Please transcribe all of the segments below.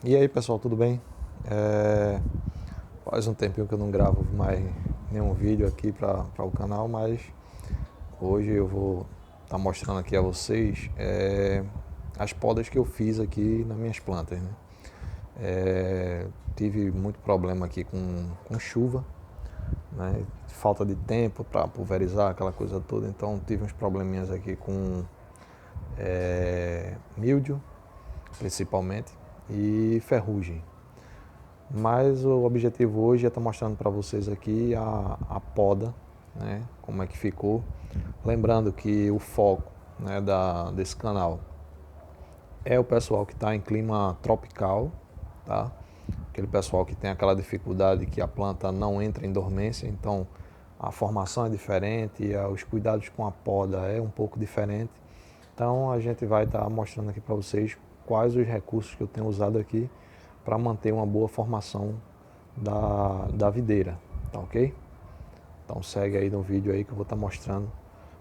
E aí pessoal, tudo bem? Faz um tempinho que eu não gravo mais nenhum vídeo aqui para o canal, mas hoje eu vou estar mostrando aqui a vocês as podas que eu fiz aqui nas minhas plantas, né? Tive muito problema aqui com chuva, né? Falta de tempo para pulverizar aquela coisa toda, então tive uns probleminhas aqui com míldio, principalmente, e ferrugem. Mas o objetivo hoje é estar mostrando para vocês aqui a poda, né, como é que ficou. Lembrando que o foco, né, desse canal é o pessoal que está em clima tropical, tá? Aquele pessoal que tem aquela dificuldade que a planta não entra em dormência, então a formação é diferente, os cuidados com a poda é um pouco diferente. Então a gente vai estar mostrando aqui para vocês quais os recursos que eu tenho usado aqui para manter uma boa formação da videira, tá ok? Então segue aí no vídeo aí que eu vou estar mostrando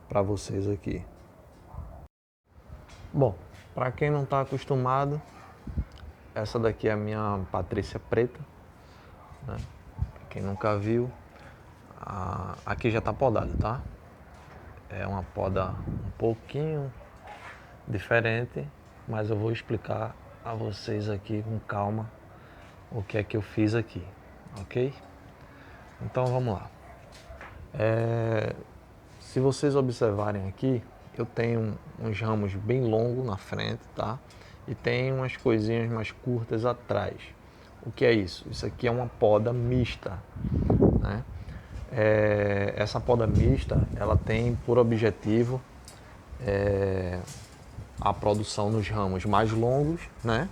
para vocês aqui. Bom, para quem não está acostumado, essa daqui é a minha Patrícia preta, né? Quem nunca viu, aqui já está podada, tá? É uma poda um pouquinho diferente, mas eu vou explicar a vocês aqui com calma o que é que eu fiz aqui, ok? Então vamos lá. Se vocês observarem aqui, eu tenho uns ramos bem longos na frente, tá? E tem umas coisinhas mais curtas atrás. O que é isso? Isso aqui é uma poda mista, né? Essa poda mista, ela tem por objetivo a produção nos ramos mais longos, né?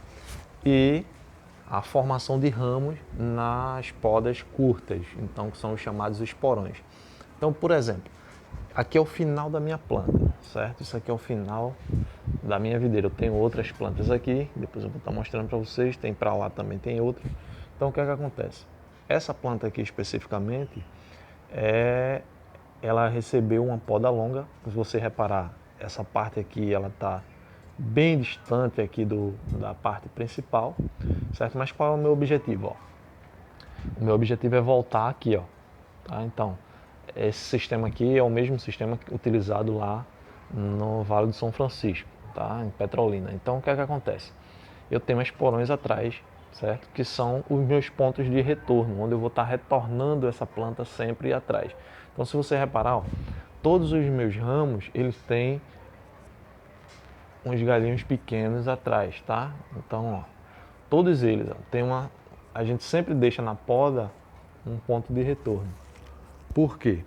E a formação de ramos nas podas curtas, então que são os chamados esporões. Então, por exemplo, aqui é o final da minha planta, certo? Isso aqui é o final da minha videira. Eu tenho outras plantas aqui, depois eu vou estar mostrando para vocês, tem para lá também tem outra. Então, o que é que acontece? Essa planta aqui especificamente, ela recebeu uma poda longa. Se você reparar, essa parte aqui, ela está bem distante aqui da parte principal, certo? Mas qual é o meu objetivo? Ó? O meu objetivo é voltar aqui, ó. Tá? Então, esse sistema aqui é o mesmo sistema utilizado lá no Vale do São Francisco, tá? Em Petrolina. Então, o que é que acontece? Eu tenho as porões atrás, certo? Que são os meus pontos de retorno, onde eu vou estar retornando essa planta sempre atrás. Então, se você reparar, ó, todos os meus ramos, eles têm uns galinhos pequenos atrás, tá? Então, ó, todos eles, ó, a gente sempre deixa na poda um ponto de retorno. Por quê?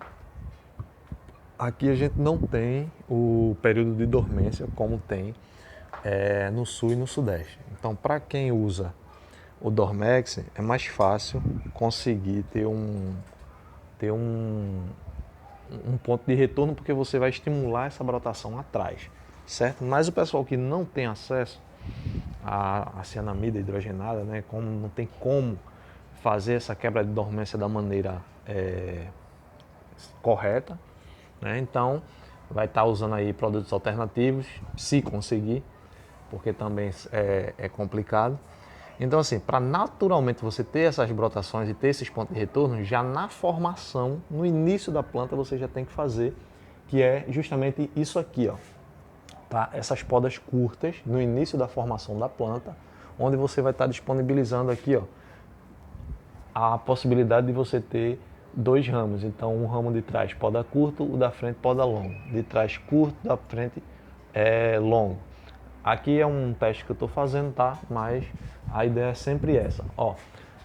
Aqui a gente não tem o período de dormência como tem no sul e no sudeste. Então, para quem usa o Dormex, é mais fácil conseguir ter um ponto de retorno, porque você vai estimular essa brotação atrás, certo? Mas o pessoal que não tem acesso à cianamida hidrogenada, né, como não tem como fazer essa quebra de dormência da maneira correta, né, então vai estar usando aí produtos alternativos, se conseguir, porque também é complicado. Então, assim, para naturalmente você ter essas brotações e ter esses pontos de retorno, já na formação, no início da planta, você já tem que fazer, que é justamente isso aqui, ó. Tá? Essas podas curtas no início da formação da planta, onde você vai estar disponibilizando aqui, ó, a possibilidade de você ter dois ramos. Então, um ramo de trás poda curto, o da frente poda longo. De trás curto, da frente é longo. Aqui é um teste que eu estou fazendo, tá? Mas a ideia é sempre essa. Ó,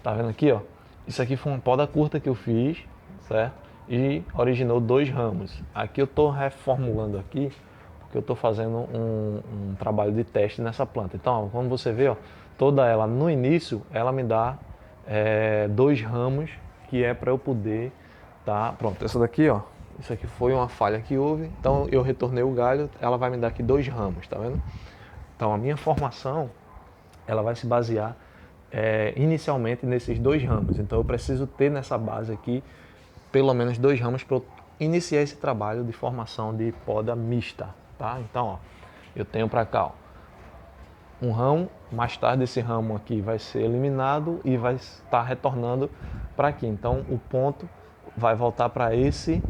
tá vendo aqui, ó? Isso aqui foi uma poda curta que eu fiz, certo? E originou dois ramos. Aqui eu estou reformulando aqui, porque eu estou fazendo um trabalho de teste nessa planta. Então, ó, quando você vê, ó, toda ela no início, ela me dá dois ramos, que é para eu poder, tá? Pronto, essa daqui, ó. Isso aqui foi uma falha que houve, então eu retornei o galho, ela vai me dar aqui dois ramos, tá vendo? Então, a minha formação, ela vai se basear inicialmente nesses dois ramos. Então, eu preciso ter nessa base aqui pelo menos dois ramos para eu iniciar esse trabalho de formação de poda mista, tá? Então, ó, eu tenho para cá, ó, um ramo mais tarde esse ramo aqui vai ser eliminado e vai estar retornando para aqui. Então o ponto vai voltar para esse,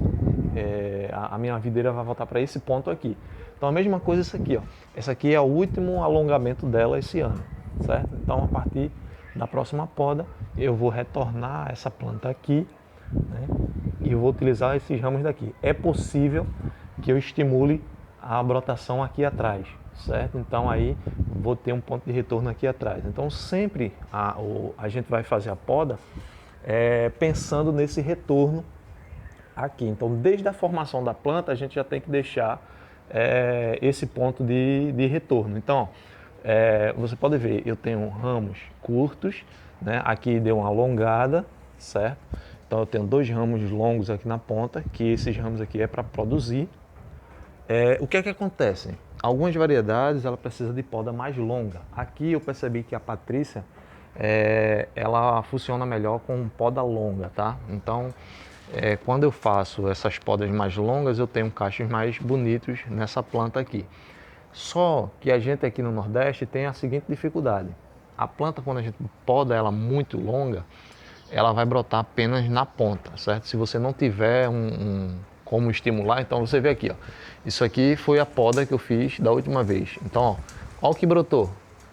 a minha videira vai voltar para esse ponto aqui. Então a mesma coisa isso aqui, ó. Esse aqui é o último alongamento dela esse ano, certo? Então a partir da próxima poda eu vou retornar essa planta aqui, né? E eu vou utilizar esses ramos daqui. É possível que eu estimule a brotação aqui atrás, certo? Então aí vou ter um ponto de retorno aqui atrás. Então sempre a gente vai fazer a poda pensando nesse retorno aqui. Então desde a formação da planta a gente já tem que deixar esse ponto de retorno. Então você pode ver, eu tenho ramos curtos, né? Aqui deu uma alongada, certo? Então eu tenho 2 ramos longos aqui na ponta, que esses ramos aqui é para produzir. O que é que acontece? Algumas variedades ela precisa de poda mais longa. Aqui eu percebi que a Patrícia ela funciona melhor com poda longa, tá? Então quando eu faço essas podas mais longas eu tenho cachos mais bonitos nessa planta aqui. Só que a gente aqui no Nordeste tem a seguinte dificuldade: a planta, quando a gente poda ela muito longa, ela vai brotar apenas na ponta, certo? Se você não tiver como estimular, então você vê aqui, ó. Isso aqui foi a poda que eu fiz da última vez. Então, ó o que brotou.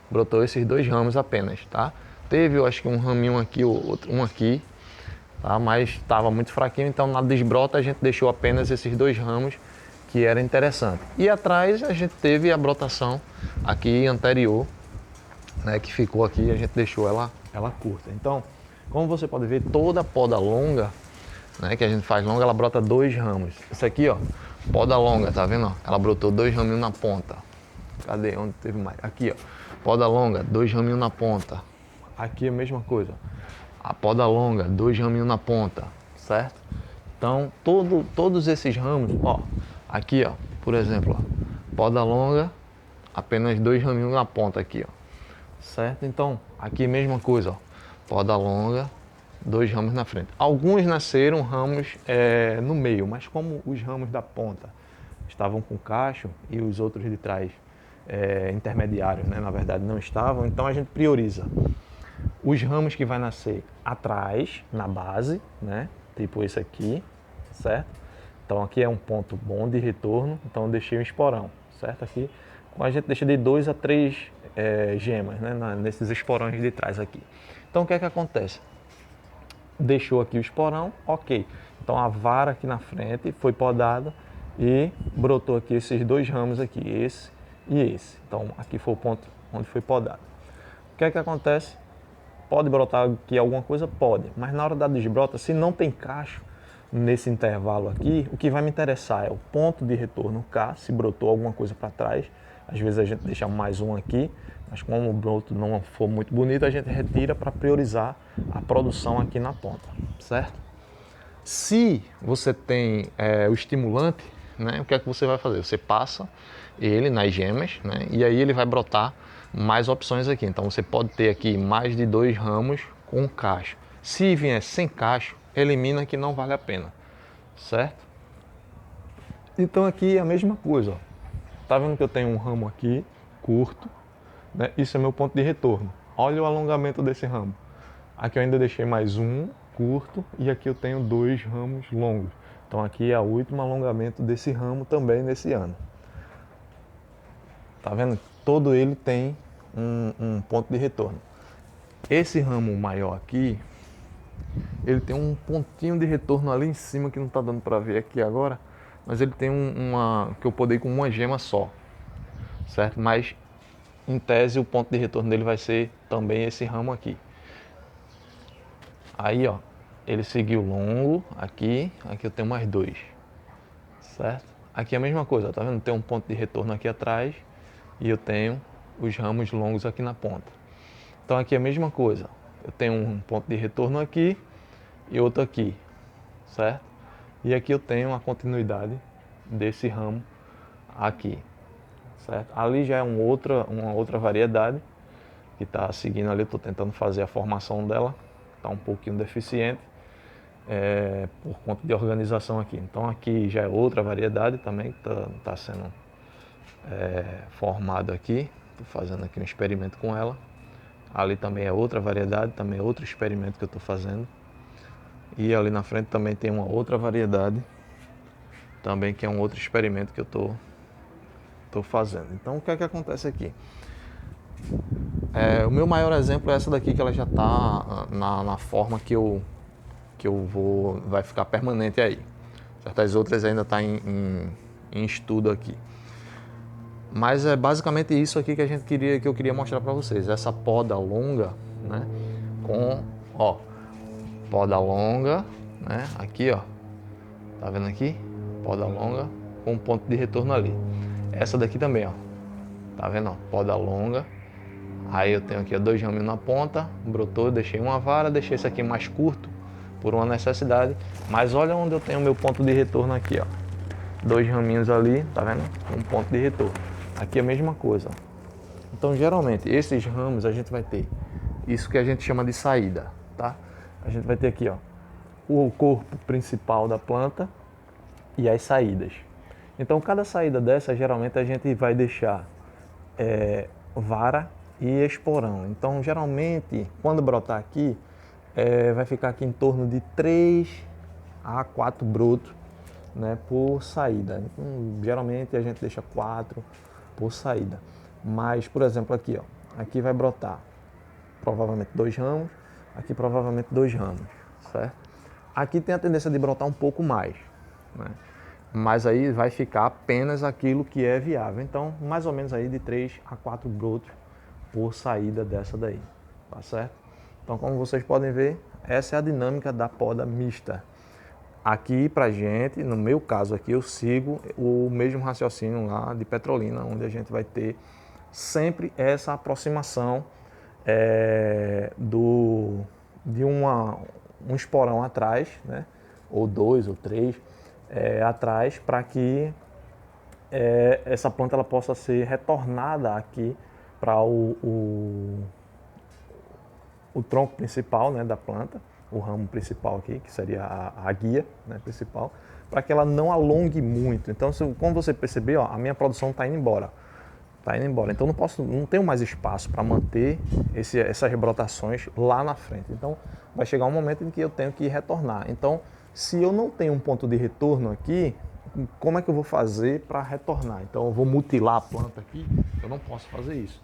Brotou esses 2 ramos apenas, tá? Teve, eu acho que um raminho aqui, outro, um aqui, tá? Mas estava muito fraquinho, então na desbrota a gente deixou apenas esses 2 ramos, que era interessante. E atrás a gente teve a brotação aqui anterior, né, que ficou aqui, a gente deixou ela curta. Então, como você pode ver, toda poda longa, né, que a gente faz longa, ela brota 2 ramos. Isso aqui, ó, poda longa, tá vendo? Ela brotou 2 raminhos na ponta. Cadê? Onde teve mais? Aqui, ó, poda longa, 2 raminhos na ponta. Aqui a mesma coisa. A poda longa, 2 raminhos na ponta, certo? Então, todos esses ramos, ó, aqui, ó, por exemplo, ó, poda longa, apenas 2 raminhos na ponta aqui, ó, certo? Então, aqui mesma coisa, ó, poda longa, 2 ramos na frente. Alguns nasceram ramos no meio, mas como os ramos da ponta estavam com cacho e os outros de trás intermediários, né, na verdade não estavam, então a gente prioriza os ramos que vai nascer atrás, na base, né, tipo esse aqui, certo? Então aqui é um ponto bom de retorno, então eu deixei um esporão, certo? Aqui a gente deixa de 2 a 3 gemas, né, nesses esporões de trás aqui. Então o que é que acontece? Deixou aqui o esporão, ok. Então a vara aqui na frente foi podada e brotou aqui esses 2 ramos aqui, esse e esse. Então aqui foi o ponto onde foi podado. O que é que acontece? Pode brotar aqui alguma coisa? Pode, mas na hora da desbrota, se não tem cacho nesse intervalo aqui, o que vai me interessar é o ponto de retorno K, se brotou alguma coisa para trás. Às vezes a gente deixa mais um aqui, mas como o broto não for muito bonito, a gente retira para priorizar a produção aqui na ponta, certo? Se você tem o estimulante, né, o que é que você vai fazer? Você passa ele nas gemas, né, e aí ele vai brotar mais opções aqui. Então você pode ter aqui mais de 2 ramos com cacho. Se vier sem cacho, elimina, que não vale a pena, certo? Então aqui é a mesma coisa, ó. Tá vendo que eu tenho um ramo aqui curto, né? Isso é meu ponto de retorno. Olha o alongamento desse ramo. Aqui eu ainda deixei mais um curto e aqui eu tenho 2 ramos longos. Então aqui é o último alongamento desse ramo também nesse ano. Tá vendo? Todo ele tem um ponto de retorno. Esse ramo maior aqui, ele tem um pontinho de retorno ali em cima que não está dando para ver aqui agora, mas ele tem que eu podei com uma gema só, certo? Mas em tese o ponto de retorno dele vai ser também esse ramo aqui. Aí, ó, ele seguiu longo aqui eu tenho mais 2, certo? Aqui é a mesma coisa, tá vendo? Tem um ponto de retorno aqui atrás e eu tenho os ramos longos aqui na ponta. Então aqui é a mesma coisa, eu tenho um ponto de retorno aqui e outro aqui, certo? E aqui eu tenho a continuidade desse ramo aqui, certo? Ali já é uma outra variedade que está seguindo ali, estou tentando fazer a formação dela, está um pouquinho deficiente por conta de organização aqui. Então aqui já é outra variedade também que está sendo formado aqui, Estou fazendo aqui um experimento com ela. Ali também é outra variedade, também é outro experimento que eu estou fazendo. E ali na frente também tem uma outra variedade, também que é um outro experimento que eu estou fazendo. Então o que é que acontece aqui? O meu maior exemplo é essa daqui, que ela já está na forma que eu vou, vai ficar permanente aí. Certas outras ainda estão em estudo aqui. Mas é basicamente isso aqui que eu queria mostrar para vocês. Essa poda longa, né? Com, ó, poda longa, né? Aqui, ó. Tá vendo aqui? Poda longa com um ponto de retorno ali. Essa daqui também, ó. Tá vendo, ó? Poda longa. Aí eu tenho aqui, ó, 2 raminhos na ponta, brotou, deixei uma vara, deixei esse aqui mais curto por uma necessidade. Mas olha onde eu tenho o meu ponto de retorno aqui, ó. 2 raminhos ali, tá vendo? Um ponto de retorno. Aqui é a mesma coisa. Então, geralmente, esses ramos a gente vai ter isso que a gente chama de saída, tá? A gente vai ter aqui, ó, o corpo principal da planta e as saídas. Então, cada saída dessa, geralmente, a gente vai deixar vara e esporão. Então, geralmente, quando brotar aqui, vai ficar aqui em torno de 3 a 4 brotos, né, por saída. Então, geralmente, a gente deixa 4 por saída. Mas, por exemplo, aqui, ó, aqui vai brotar provavelmente 2 ramos, aqui provavelmente 2 ramos, certo? Aqui tem a tendência de brotar um pouco mais, né? Mas aí vai ficar apenas aquilo que é viável. Então, mais ou menos aí de 3 a 4 brotos por saída dessa daí, tá certo? Então, como vocês podem ver, essa é a dinâmica da poda mista. Aqui pra gente, no meu caso aqui, eu sigo o mesmo raciocínio lá de Petrolina, onde a gente vai ter sempre essa aproximação de um esporão atrás, né? Ou 2 ou 3 atrás, para que essa planta ela possa ser retornada aqui para o tronco principal, né, da planta, o ramo principal aqui, que seria a guia, né, principal, para que ela não alongue muito. Então, como você percebeu, ó, a minha produção está indo embora. Está indo embora. Então, não tenho mais espaço para manter essas brotações lá na frente. Então, vai chegar um momento em que eu tenho que retornar. Então, se eu não tenho um ponto de retorno aqui, como é que eu vou fazer para retornar? Então, eu vou mutilar a planta aqui? Eu não posso fazer isso.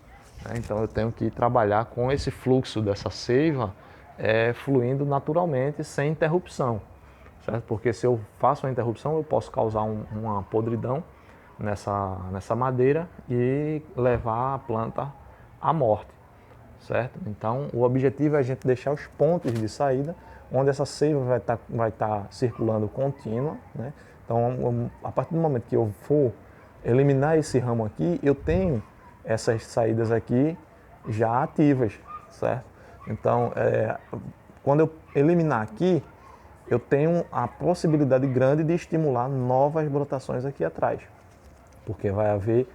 Então eu tenho que trabalhar com esse fluxo dessa seiva fluindo naturalmente, sem interrupção, certo? Porque se eu faço uma interrupção, eu posso causar uma podridão nessa madeira e levar a planta à morte, certo? Então o objetivo é a gente deixar os pontos de saída, onde essa seiva vai estar circulando contínua, né? Então a partir do momento que eu for eliminar esse ramo aqui, eu tenho essas saídas aqui já ativas, certo? Então, quando eu eliminar aqui, eu tenho a possibilidade grande de estimular novas brotações aqui atrás, porque vai haver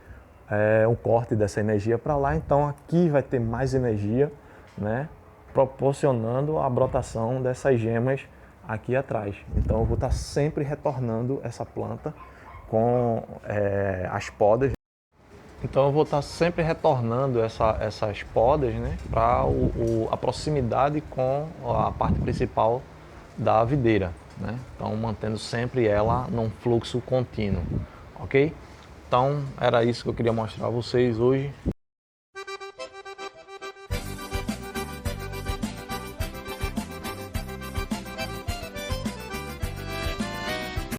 um corte dessa energia para lá, então aqui vai ter mais energia, né, proporcionando a brotação dessas gemas aqui atrás. Então eu vou estar sempre retornando essa planta com as podas. Então eu vou estar sempre retornando essas podas, né, para a proximidade com a parte principal da videira, né? Então mantendo sempre ela num fluxo contínuo, ok? Então era isso que eu queria mostrar a vocês hoje.